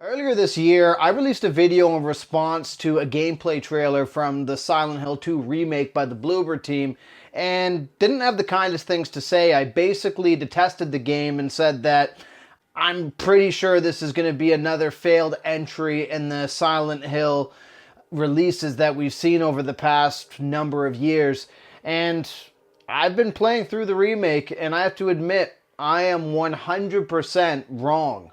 Earlier this year, I released a video in response to a gameplay trailer from the Silent Hill 2 remake by the Bloober team, and didn't have the kindest things to say. I basically detested the game and said that I'm pretty sure this is going to be another failed entry in the Silent Hill releases that we've seen over the past number of years. And I've been playing through the remake, and I have to admit, I am 100% wrong.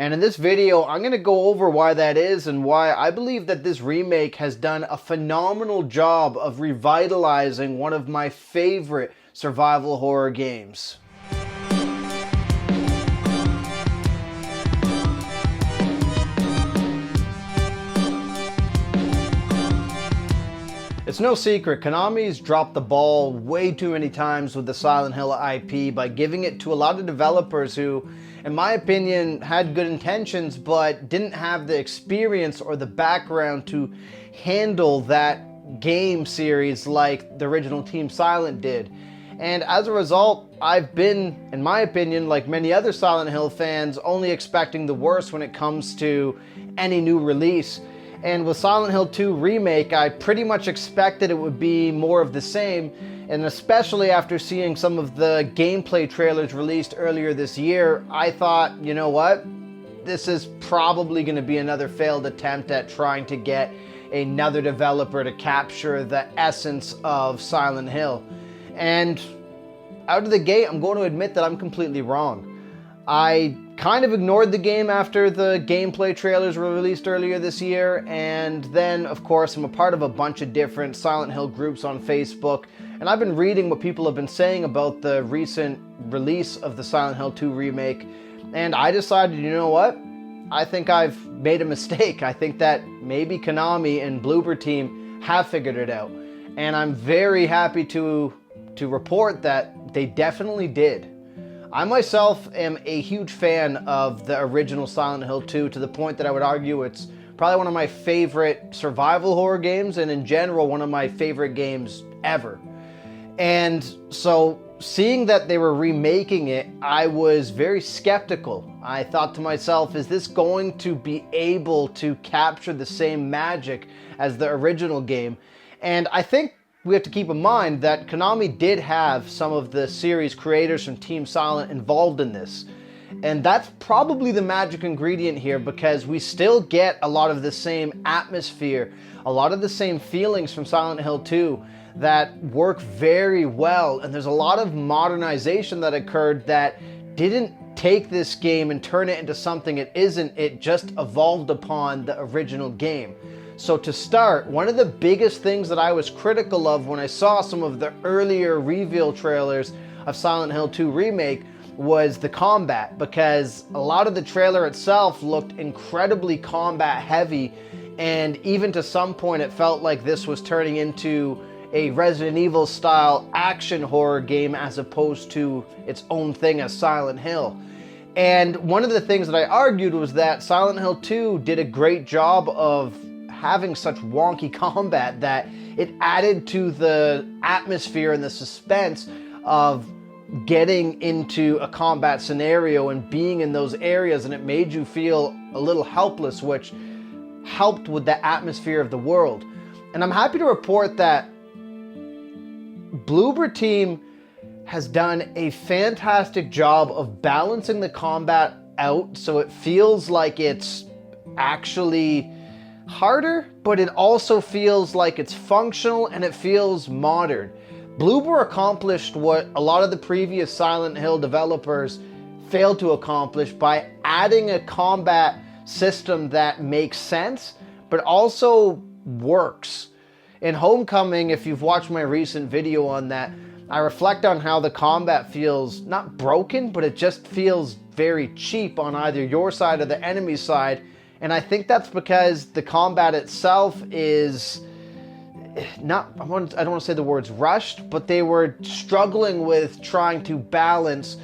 And in this video, I'm going to go over why that is and why I believe that this remake has done a phenomenal job of revitalizing one of my favorite survival horror games. It's no secret, Konami's dropped the ball way too many times with the Silent Hill IP by giving it to a lot of developers who, in my opinion, had good intentions but didn't have the experience or the background to handle that game series like the original Team Silent did. And as a result, I've been, in my opinion, like many other Silent Hill fans, only expecting the worst when it comes to any new release. And with Silent Hill 2 Remake, I pretty much expected it would be more of the same, and especially after seeing some of the gameplay trailers released earlier this year, I thought, you know what? This is probably going to be another failed attempt at trying to get another developer to capture the essence of Silent Hill. And out of the gate, I'm going to admit that I'm completely wrong. I kind of ignored the game after the gameplay trailers were released earlier this year, and then, of course, I'm a part of a bunch of different Silent Hill groups on Facebook, and I've been reading what people have been saying about the recent release of the Silent Hill 2 remake, and I decided, you know what? I think I've made a mistake. I think that maybe Konami and Bloober team have figured it out, and I'm very happy to report that they definitely did. I myself am a huge fan of the original Silent Hill 2 to the point that I would argue it's probably one of my favorite survival horror games, and in general one of my favorite games ever. And so seeing that they were remaking it, I was very skeptical. I thought to myself, is this going to be able to capture the same magic as the original game? And I think we have to keep in mind that Konami did have some of the series creators from Team Silent involved in this. And that's probably the magic ingredient here, because we still get a lot of the same atmosphere, a lot of the same feelings from Silent Hill 2 that work very well. And there's a lot of modernization that occurred that didn't take this game and turn it into something it isn't. It just evolved upon the original game. So to start, one of the biggest things that I was critical of when I saw some of the earlier reveal trailers of Silent Hill 2 Remake was the combat, because a lot of the trailer itself looked incredibly combat heavy, and even to some point it felt like this was turning into a Resident Evil style action horror game as opposed to its own thing as Silent Hill. And one of the things that I argued was that Silent Hill 2 did a great job of having such wonky combat that it added to the atmosphere and the suspense of getting into a combat scenario and being in those areas, and it made you feel a little helpless, which helped with the atmosphere of the world. And I'm happy to report that Bloober team has done a fantastic job of balancing the combat out so it feels like it's actually harder, but it also feels like it's functional and it feels modern. Bloober accomplished what a lot of the previous Silent Hill developers failed to accomplish by adding a combat system that makes sense, but also works. In Homecoming, if you've watched my recent video on that, I reflect on how the combat feels not broken, but it just feels very cheap on either your side or the enemy side. And I think that's because the combat itself is not, I don't want to say the words rushed, but they were struggling with trying to balance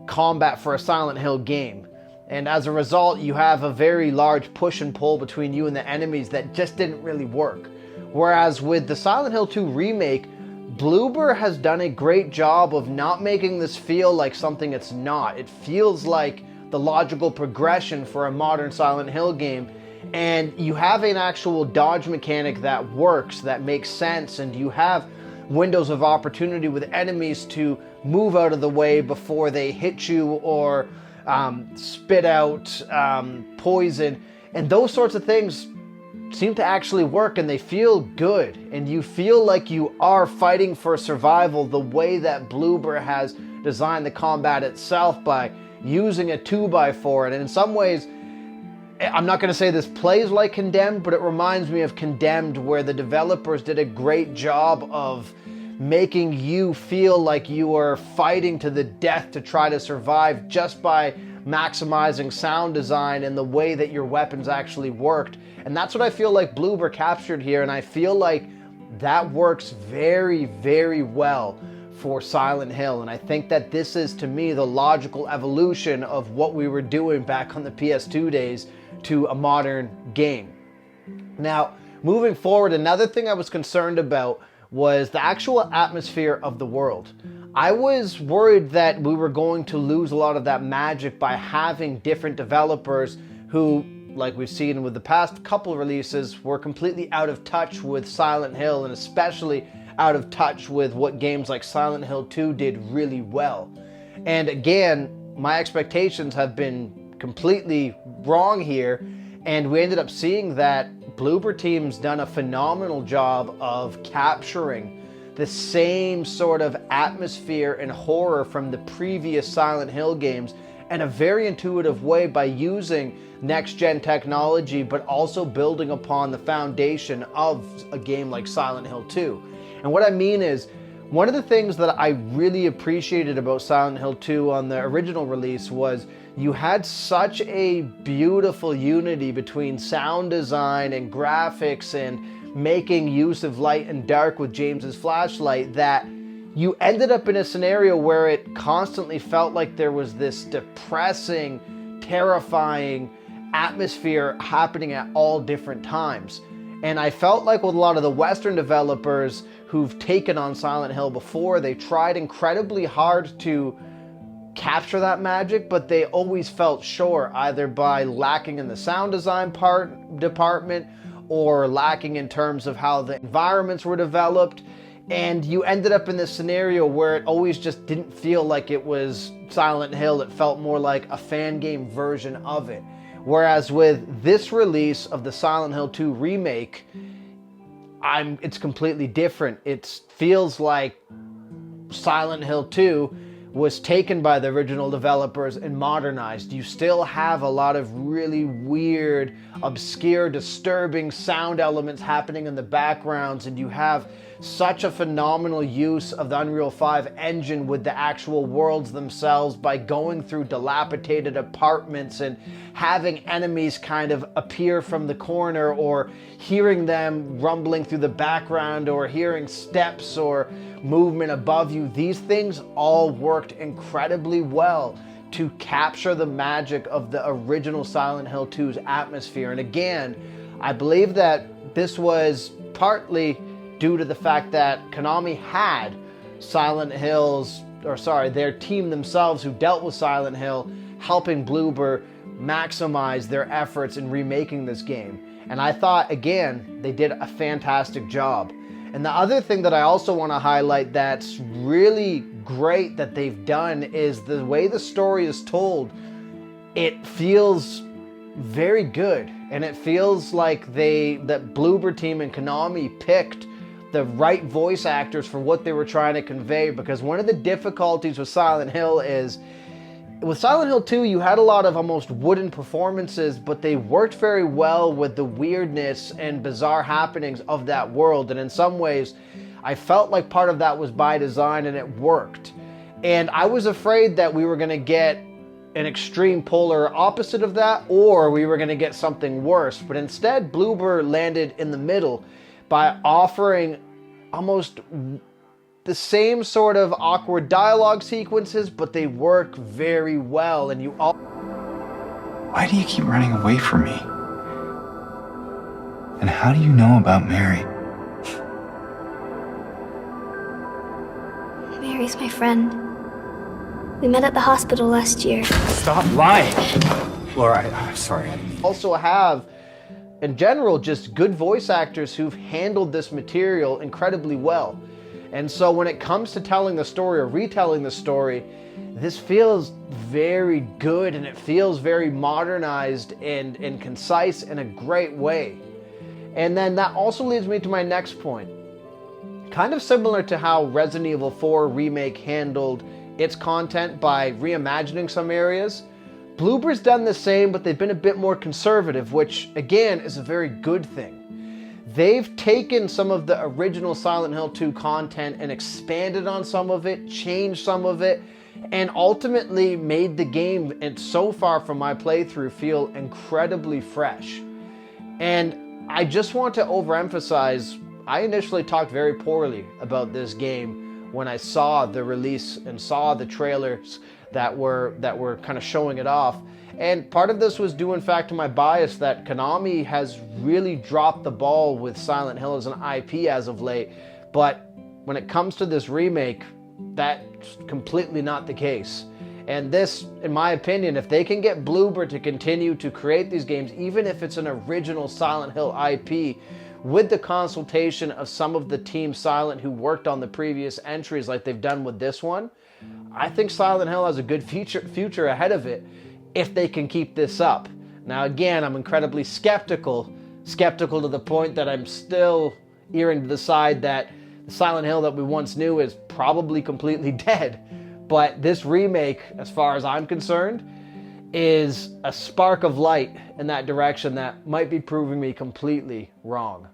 combat for a Silent Hill game. And as a result, you have a very large push and pull between you and the enemies that just didn't really work. Whereas with the Silent Hill 2 Remake, Bloober has done a great job of not making this feel like something it's not. It feels like the logical progression for a modern Silent Hill game. And you have an actual dodge mechanic that works, that makes sense, and you have windows of opportunity with enemies to move out of the way before they hit you or spit out poison. And those sorts of things seem to actually work, and they feel good, and you feel like you are fighting for survival the way that Bloober has designed the combat itself by using a 2x4. And in some ways, I'm not going to say this plays like Condemned, but it reminds me of Condemned, where the developers did a great job of making you feel like you are fighting to the death to try to survive just by maximizing sound design and the way that your weapons actually worked. And that's what I feel like Bloober captured here, and I feel like that works very, very well for Silent Hill. And I think that this is, to me, the logical evolution of what we were doing back on the PS2 days to a modern game. Now, moving forward, another thing I was concerned about was the actual atmosphere of the world. I was worried that we were going to lose a lot of that magic by having different developers who, like we've seen with the past couple releases, were completely out of touch with Silent Hill, and especially out of touch with what games like Silent Hill 2 did really well. And again, my expectations have been completely wrong here, and we ended up seeing that Bloober Team's done a phenomenal job of capturing the same sort of atmosphere and horror from the previous Silent Hill games in a very intuitive way by using next-gen technology, but also building upon the foundation of a game like Silent Hill 2. And what I mean is, one of the things that I really appreciated about Silent Hill 2 on the original release was you had such a beautiful unity between sound design and graphics and making use of light and dark with James's flashlight that you ended up in a scenario where it constantly felt like there was this depressing, terrifying atmosphere happening at all different times. And I felt like with a lot of the Western developers who've taken on Silent Hill before, they tried incredibly hard to capture that magic, but they always felt short, either by lacking in the sound design department or lacking in terms of how the environments were developed. And you ended up in this scenario where it always just didn't feel like it was Silent Hill. It felt more like a fan game version of it. Whereas with this release of the Silent Hill 2 remake, it's completely different. It feels like Silent Hill 2 was taken by the original developers and modernized. You still have a lot of really weird, obscure, disturbing sound elements happening in the backgrounds, and you have such a phenomenal use of the Unreal 5 engine with the actual worlds themselves by going through dilapidated apartments and having enemies kind of appear from the corner, or hearing them rumbling through the background, or hearing steps or movement above you. These things all worked incredibly well to capture the magic of the original Silent Hill 2's atmosphere. And again, I believe that this was partly due to the fact that Konami had their team themselves who dealt with Silent Hill, helping Bloober maximize their efforts in remaking this game. And I thought, again, they did a fantastic job. And the other thing that I also want to highlight that's really great that they've done is the way the story is told. It feels very good, and it feels like that Bloober Team and Konami picked the right voice actors for what they were trying to convey. Because one of the difficulties with Silent Hill is, with Silent Hill 2, you had a lot of almost wooden performances, but they worked very well with the weirdness and bizarre happenings of that world. And in some ways, I felt like part of that was by design, and it worked. And I was afraid that we were going to get an extreme polar opposite of that, or we were going to get something worse. But instead, Bloober landed in the middle by offering almost the same sort of awkward dialogue sequences, but they work very well. And Why do you keep running away from me? And how do you know about Mary? Mary's my friend. We met at the hospital last year. Stop lying. Laura, I'm sorry. Also have, in general, just good voice actors who've handled this material incredibly well. And so when it comes to telling the story or retelling the story, this feels very good and it feels very modernized and concise in a great way. And then that also leads me to my next point. Kind of similar to how Resident Evil 4 Remake handled its content by reimagining some areas, Bloober's done the same, but they've been a bit more conservative, which again is a very good thing. They've taken some of the original Silent Hill 2 content and expanded on some of it, changed some of it, and ultimately made the game, and so far from my playthrough, feel incredibly fresh. And I just want to overemphasize, I initially talked very poorly about this game when I saw the release and saw the trailers that were kind of showing it off. And part of this was due in fact to my bias that Konami has really dropped the ball with Silent Hill as an IP as of late. But when it comes to this remake, that's completely not the case. And this, in my opinion, if they can get Bloober to continue to create these games, even if it's an original Silent Hill IP, with the consultation of some of the Team Silent who worked on the previous entries like they've done with this one, I think Silent Hill has a good future ahead of it if they can keep this up. Now again, I'm incredibly skeptical to the point that I'm still erring to the side that the Silent Hill that we once knew is probably completely dead. But this remake, as far as I'm concerned, is a spark of light in that direction that might be proving me completely wrong.